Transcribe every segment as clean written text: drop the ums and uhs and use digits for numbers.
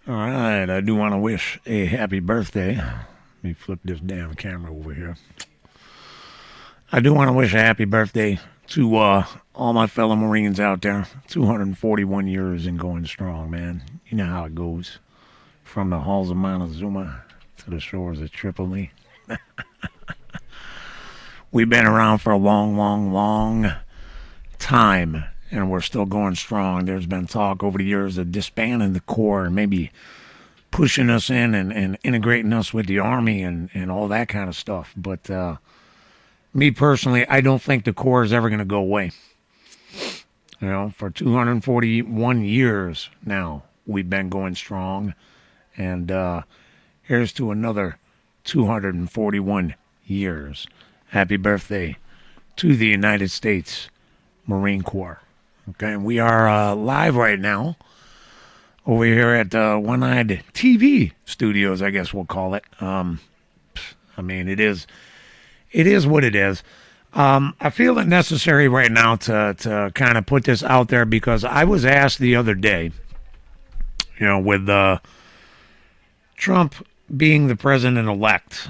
All right, I do want to wish a happy birthday. Let me flip this damn camera over here. I do want to wish a happy birthday to all my fellow Marines out there. 241 years and going strong, man. You know how it goes. From the halls of Montezuma to the shores of Tripoli. We've been around for a long, long, long time, and we're still going strong. There's been talk over the years of disbanding the Corps and maybe pushing us in and integrating us with the Army and all that kind of stuff. But me personally, I don't think the Corps is ever going to go away. You know, for 241 years now, we've been going strong. And here's to another 241 years. Happy birthday to the United States Marine Corps. Okay, we are live right now over here at One-Eyed TV Studios, I guess we'll call it. I mean, it is what it is. I feel it necessary right now to kind of put this out there because I was asked the other day, with Trump being the president-elect.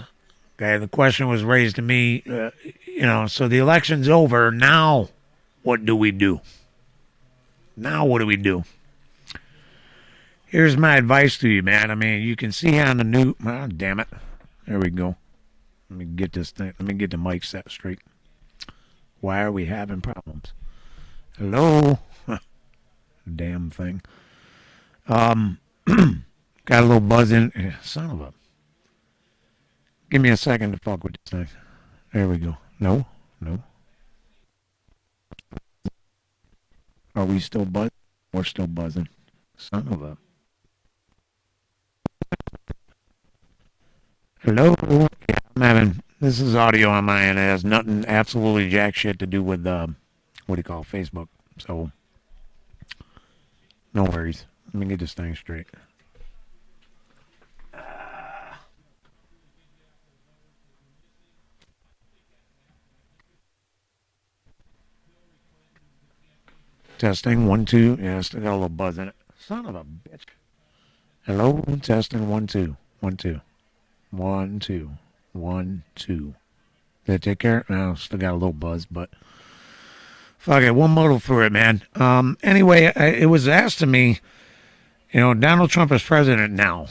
Okay, the question was raised to me, so the election's over. Now, what do we do? Now, what do we do? Here's my advice to you, man. I mean, you can see on the new... Oh, damn it. There we go. Let me get this thing. Let me get the mic set straight. Why are we having problems? Hello? Damn thing. Got a little buzz in. Son of a... Give me a second to fuck with this thing. There we go. No. Are we still buzzing? We're still buzzing. Son of a... Hello? Yeah, I'm having... This is audio on my end. It has nothing, absolutely jack shit to do with, Facebook. So, no worries. Let me get this thing straight. Testing, 1, 2. Yeah, still got a little buzz in it. Son of a bitch. Hello? Testing, 1, 2. 1, 2. 1, 2. 1, 2. Did it take care? No, still got a little buzz, but fuck it, we'll muddle through it, man. Anyway, it was asked to me, Donald Trump is president now.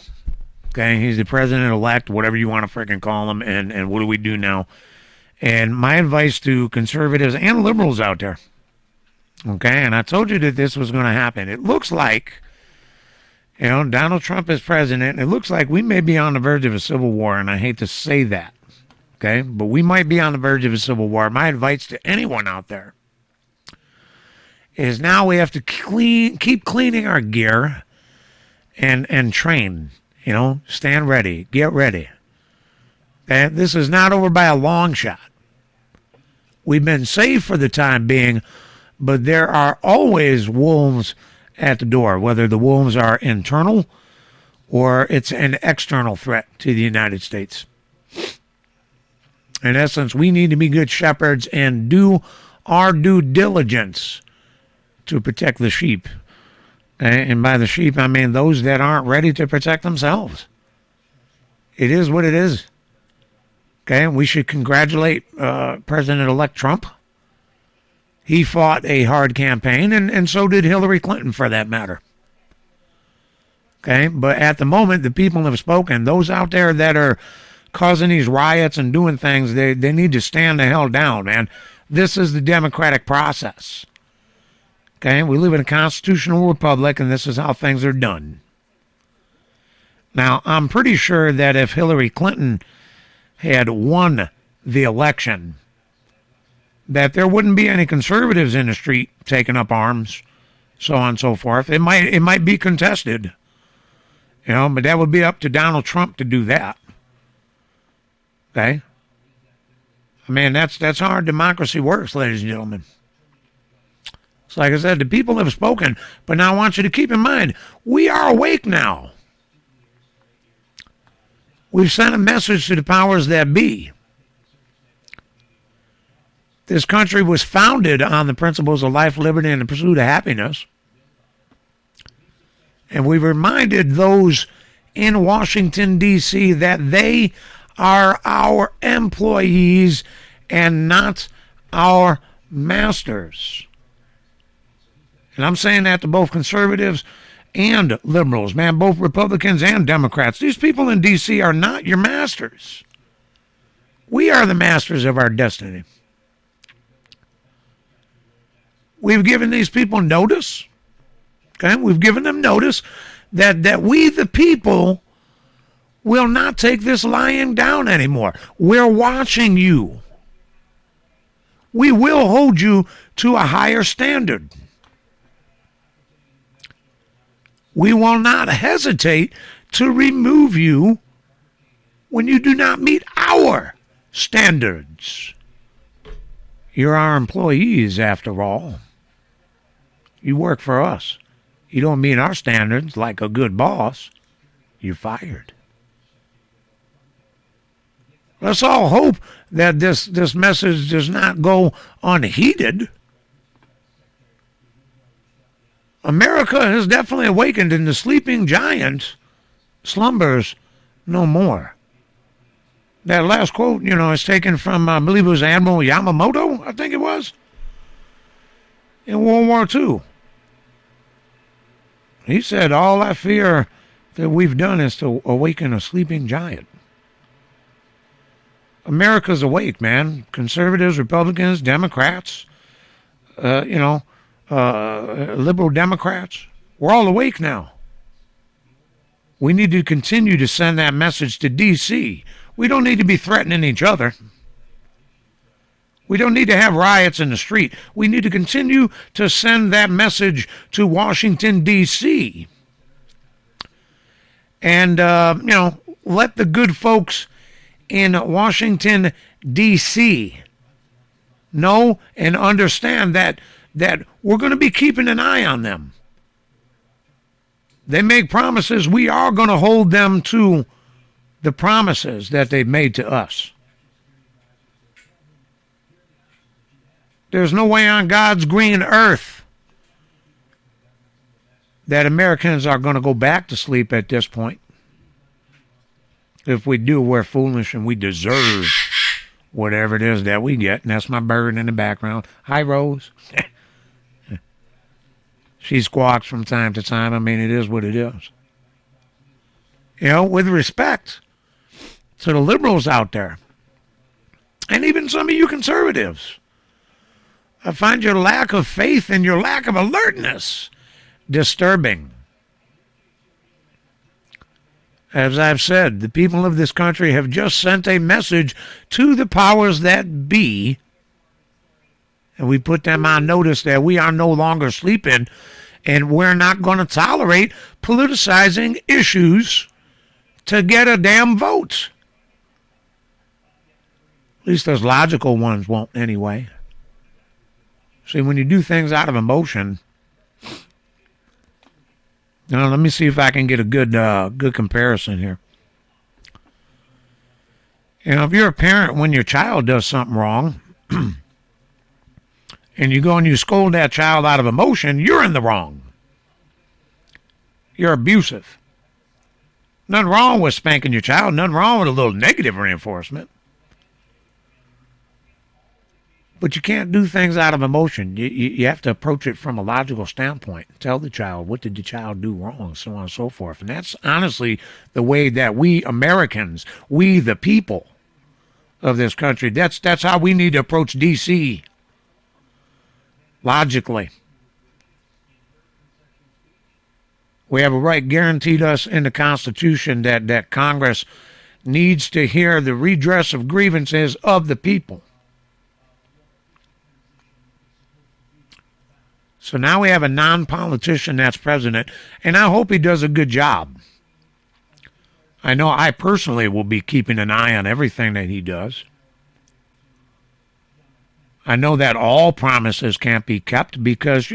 Okay, he's the president-elect, whatever you want to freaking call him, and what do we do now? And my advice to conservatives and liberals out there, okay, and I told you that this was going to happen. It looks like, Donald Trump is president. It looks like we may be on the verge of a civil war, and I hate to say that, okay, but we might be on the verge of a civil war. My advice to anyone out there is now we have to keep cleaning our gear and train, stand ready, get ready. Okay? This is not over by a long shot. We've been safe for the time being, but there are always wolves at the door, whether the wolves are internal or it's an external threat to the United States. In essence, we need to be good shepherds and do our due diligence to protect the sheep. And by the sheep, I mean those that aren't ready to protect themselves. It is what it is. Okay, we should congratulate President-elect Trump. He fought a hard campaign, and so did Hillary Clinton, for that matter. Okay, but at the moment, the people have spoken. Those out there that are causing these riots and doing things, they need to stand the hell down, man. This is the democratic process. Okay, we live in a constitutional republic, and this is how things are done. Now, I'm pretty sure that if Hillary Clinton had won the election, that there wouldn't be any conservatives in the street taking up arms, so on and so forth. It might be contested, but that would be up to Donald Trump to do that. Okay? I mean, that's how our democracy works, ladies and gentlemen. So like I said, the people have spoken, but now I want you to keep in mind, we are awake now. We've sent a message to the powers that be. This country was founded on the principles of life, liberty, and the pursuit of happiness. And we reminded those in Washington, D.C. that they are our employees and not our masters. And I'm saying that to both conservatives and liberals, man, both Republicans and Democrats. These people in D.C. are not your masters. We are the masters of our destiny. We've given these people notice. Okay, we've given them notice that we, the people, will not take this lying down anymore. We're watching you. We will hold you to a higher standard. We will not hesitate to remove you when you do not meet our standards. You're our employees, after all. You work for us. You don't meet our standards like a good boss, you're fired. Let's all hope that this message does not go unheeded. America has definitely awakened, and the sleeping giant slumbers no more. That last quote, is taken from, I believe it was Admiral Yamamoto, I think it was, in World War II. He said, all I fear that we've done is to awaken a sleeping giant. America's awake, man. Conservatives, Republicans, Democrats, liberal Democrats. We're all awake now. We need to continue to send that message to D.C. We don't need to be threatening each other. We don't need to have riots in the street. We need to continue to send that message to Washington, D.C. And, let the good folks in Washington, D.C. know and understand that we're going to be keeping an eye on them. They make promises. We are going to hold them to the promises that they've made to us. There's no way on God's green earth that Americans are going to go back to sleep at this point. If we do, we're foolish and we deserve whatever it is that we get. And that's my bird in the background. Hi, Rose. She squawks from time to time. I mean, it is what it is. With respect to the liberals out there, and even some of you conservatives, I find your lack of faith and your lack of alertness disturbing. As I've said, the people of this country have just sent a message to the powers that be, and we put them on notice that we are no longer sleeping, and we're not going to tolerate politicizing issues to get a damn vote. At least those logical ones won't anyway. See, when you do things out of emotion, let me see if I can get a good comparison here. If you're a parent, when your child does something wrong, and you go and you scold that child out of emotion, you're in the wrong. You're abusive. Nothing wrong with spanking your child. Nothing wrong with a little negative reinforcement. But you can't do things out of emotion. You have to approach it from a logical standpoint. Tell the child, what did the child do wrong, so on and so forth. And that's honestly the way that we Americans, we the people of this country, that's how we need to approach D.C. logically. We have a right guaranteed us in the Constitution that Congress needs to hear the redress of grievances of the people. So now we have a non-politician that's president, and I hope he does a good job. I know I personally will be keeping an eye on everything that he does. I know that all promises can't be kept because,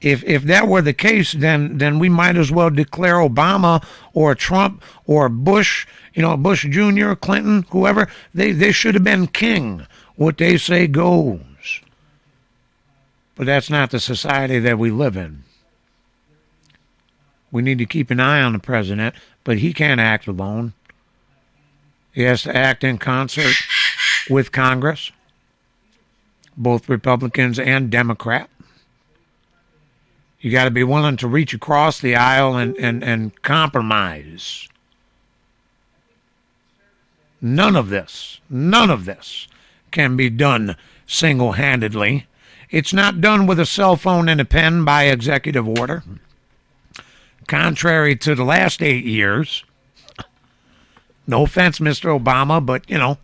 if that were the case, then we might as well declare Obama or Trump or Bush, Bush Jr., Clinton, whoever, they should have been king. What they say goes. But that's not the society that we live in. We need to keep an eye on the president, but he can't act alone. He has to act in concert with Congress, both Republicans and Democrat. You got to be willing to reach across the aisle and compromise. None of this can be done single-handedly. It's not done with a cell phone and a pen by executive order. Contrary to the last 8 years. No offense, Mr. Obama, but, you know,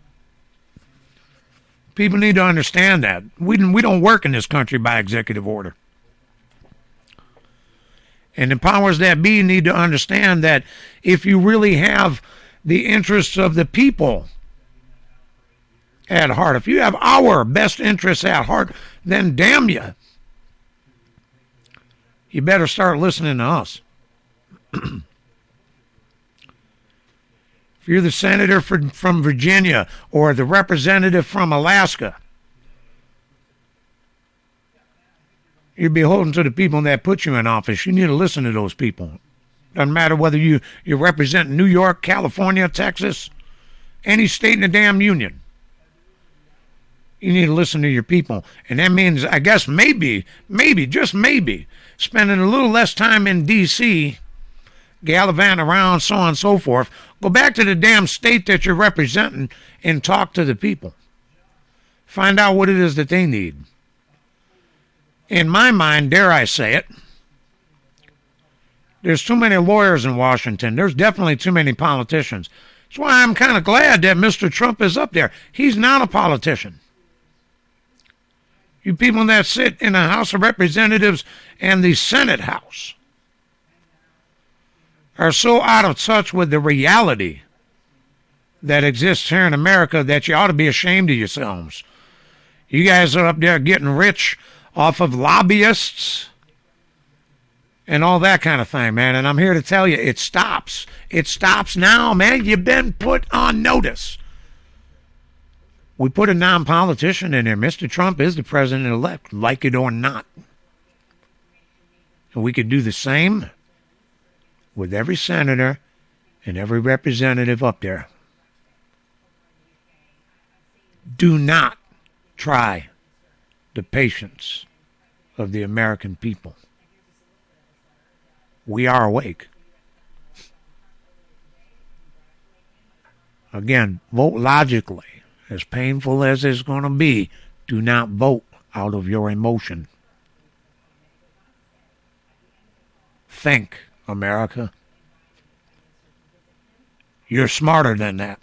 people need to understand that. We don't work in this country by executive order. And the powers that be need to understand that if you really have the interests of the people at heart, if you have our best interests at heart, then damn you, you better start listening to us. If you're the senator from Virginia or the representative from Alaska, you're beholden to the people that put you in office. You need to listen to those people. Doesn't matter whether you represent New York, California, Texas, any state in the damn union. You need to listen to your people. And that means, I guess, maybe, just maybe, spending a little less time in D.C., gallivanting around, so on and so forth. Go back to the damn state that you're representing and talk to the people. Find out what it is that they need. In my mind, dare I say it, there's too many lawyers in Washington. There's definitely too many politicians. That's why I'm kind of glad that Mr. Trump is up there. He's not a politician. You people that sit in the House of Representatives and the Senate House are so out of touch with the reality that exists here in America that you ought to be ashamed of yourselves. You guys are up there getting rich off of lobbyists and all that kind of thing, man. And I'm here to tell you, it stops. It stops now, man. You've been put on notice. We put a non-politician in there. Mr. Trump is the president-elect, like it or not. And we could do the same with every senator and every representative up there. Do not try the patience of the American people. We are awake. Again, vote logically. As painful as it's going to be, do not vote out of your emotion. Think, America. You're smarter than that.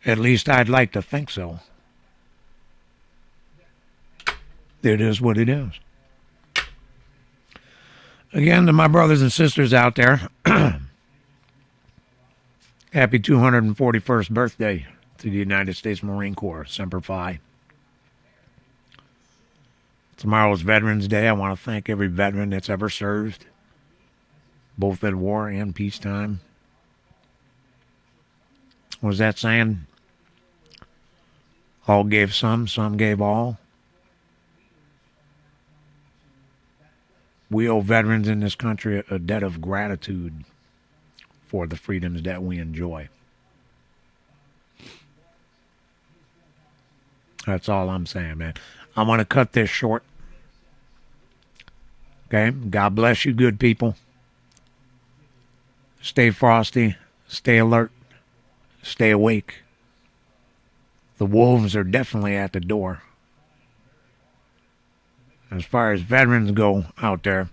At least I'd like to think so. It is what it is. Again, to my brothers and sisters out there, happy 241st birthday to the United States Marine Corps, Semper Fi. Tomorrow's Veterans Day. I want to thank every veteran that's ever served, both at war and peacetime. What was that saying? All gave some gave all. We owe veterans in this country a debt of gratitude for the freedoms that we enjoy. That's all I'm saying, man. I'm going to cut this short. Okay? God bless you, good people. Stay frosty. Stay alert. Stay awake. The wolves are definitely at the door. As far as veterans go out there,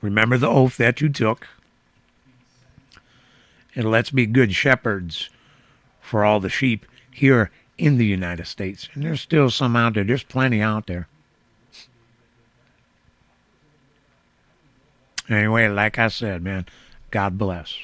remember the oath that you took. And let's be good shepherds for all the sheep here in the United States. And there's still some out there. There's plenty out there. Anyway, like I said, man, God bless.